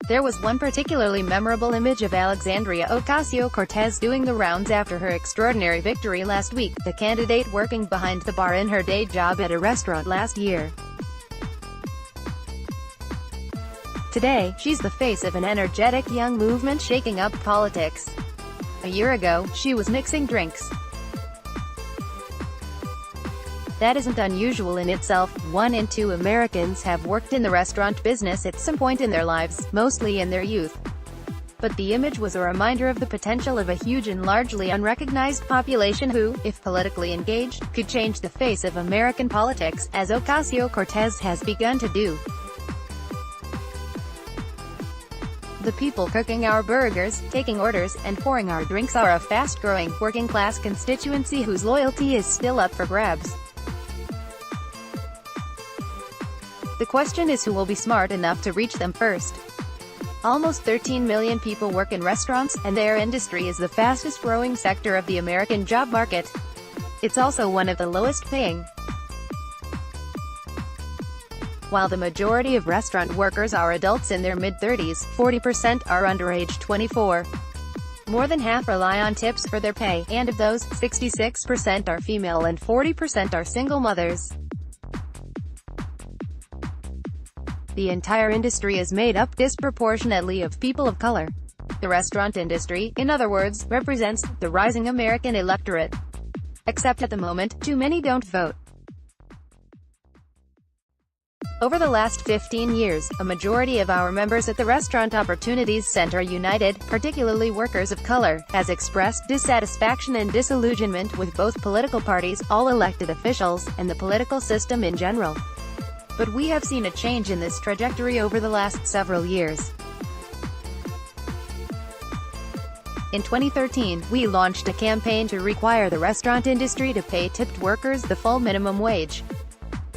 There was one particularly memorable image of Alexandria Ocasio-Cortez doing the rounds after her extraordinary victory last week, the candidate working behind the bar in her day job at a restaurant last year. Today, she's the face of an energetic young movement shaking up politics. A year ago, she was mixing drinks. That isn't unusual in itself. 1 in 2 Americans have worked in the restaurant business at some point in their lives, mostly in their youth. But the image was a reminder of the potential of a huge and largely unrecognized population who, if politically engaged, could change the face of American politics, as Ocasio-Cortez has begun to do. The people cooking our burgers, taking orders, and pouring our drinks are a fast-growing, working-class constituency whose loyalty is still up for grabs. The question is who will be smart enough to reach them first. Almost 13 million people work in restaurants, and their industry is the fastest-growing sector of the American job market. It's also one of the lowest-paying. While the majority of restaurant workers are adults in their mid-30s, 40% are under age 24. More than half rely on tips for their pay, and of those, 66% are female and 40% are single mothers. The entire industry is made up disproportionately of people of color. The restaurant industry, in other words, represents the rising American electorate. Except at the moment, too many don't vote. Over the last 15 years, a majority of our members at the Restaurant Opportunities Center United, particularly workers of color, has expressed dissatisfaction and disillusionment with both political parties, all elected officials, and the political system in general. But we have seen a change in this trajectory over the last several years. In 2013, we launched a campaign to require the restaurant industry to pay tipped workers the full minimum wage.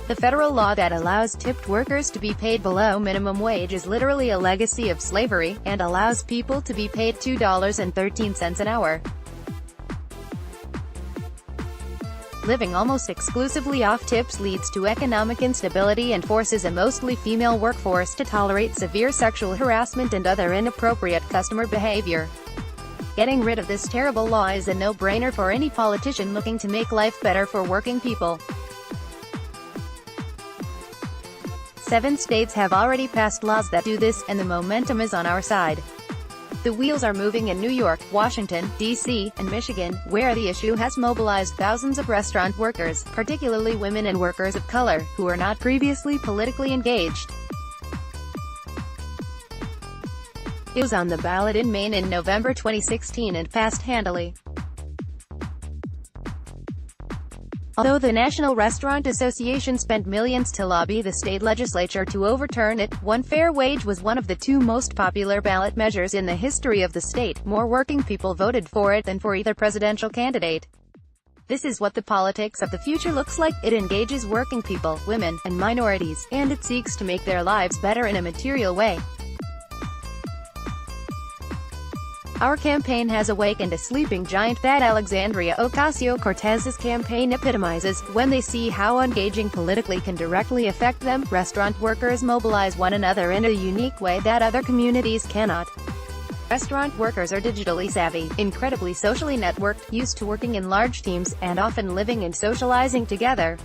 The federal law that allows tipped workers to be paid below minimum wage is literally a legacy of slavery, and allows people to be paid $2.13 an hour. Living almost exclusively off tips leads to economic instability and forces a mostly female workforce to tolerate severe sexual harassment and other inappropriate customer behavior. Getting rid of this terrible law is a no-brainer for any politician looking to make life better for working people. 7 states have already passed laws that do this, and the momentum is on our side. The wheels are moving in New York, Washington, D.C., and Michigan, where the issue has mobilized thousands of restaurant workers, particularly women and workers of color, who are not previously politically engaged. It was on the ballot in Maine in November 2016 and passed handily. Although the National Restaurant Association spent millions to lobby the state legislature to overturn it, one fair wage was one of the 2 most popular ballot measures in the history of the state. More working people voted for it than for either presidential candidate. This is what the politics of the future looks like. It engages working people, women, and minorities, and it seeks to make their lives better in a material way. Our campaign has awakened a sleeping giant that Alexandria Ocasio-Cortez's campaign epitomizes. When they see how engaging politically can directly affect them, restaurant workers mobilize one another in a unique way that other communities cannot. Restaurant workers are digitally savvy, incredibly socially networked, used to working in large teams, and often living and socializing together.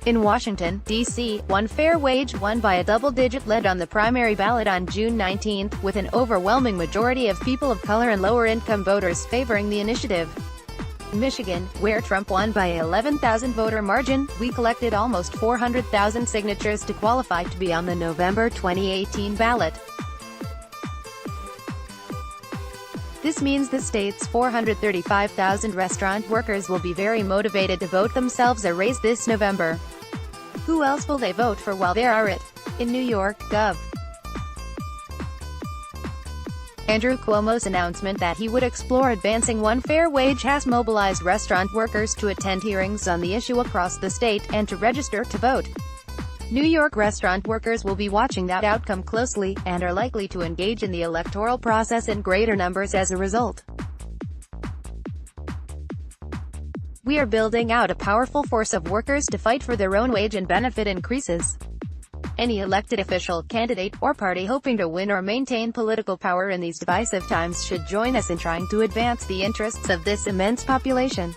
In Washington, D.C., one fair wage won by a double-digit lead on the primary ballot on June 19, with an overwhelming majority of people of color and lower-income voters favoring the initiative. In Michigan, where Trump won by a 11,000 voter margin, we collected almost 400,000 signatures to qualify to be on the November 2018 ballot. This means the state's 435,000 restaurant workers will be very motivated to vote themselves a raise this November. Who else will they vote for while they are it? In New York, Gov. Andrew Cuomo's announcement that he would explore advancing one fair wage has mobilized restaurant workers to attend hearings on the issue across the state, and to register to vote. New York restaurant workers will be watching that outcome closely, and are likely to engage in the electoral process in greater numbers as a result. We are building out a powerful force of workers to fight for their own wage and benefit increases. Any elected official, candidate, or party hoping to win or maintain political power in these divisive times should join us in trying to advance the interests of this immense population.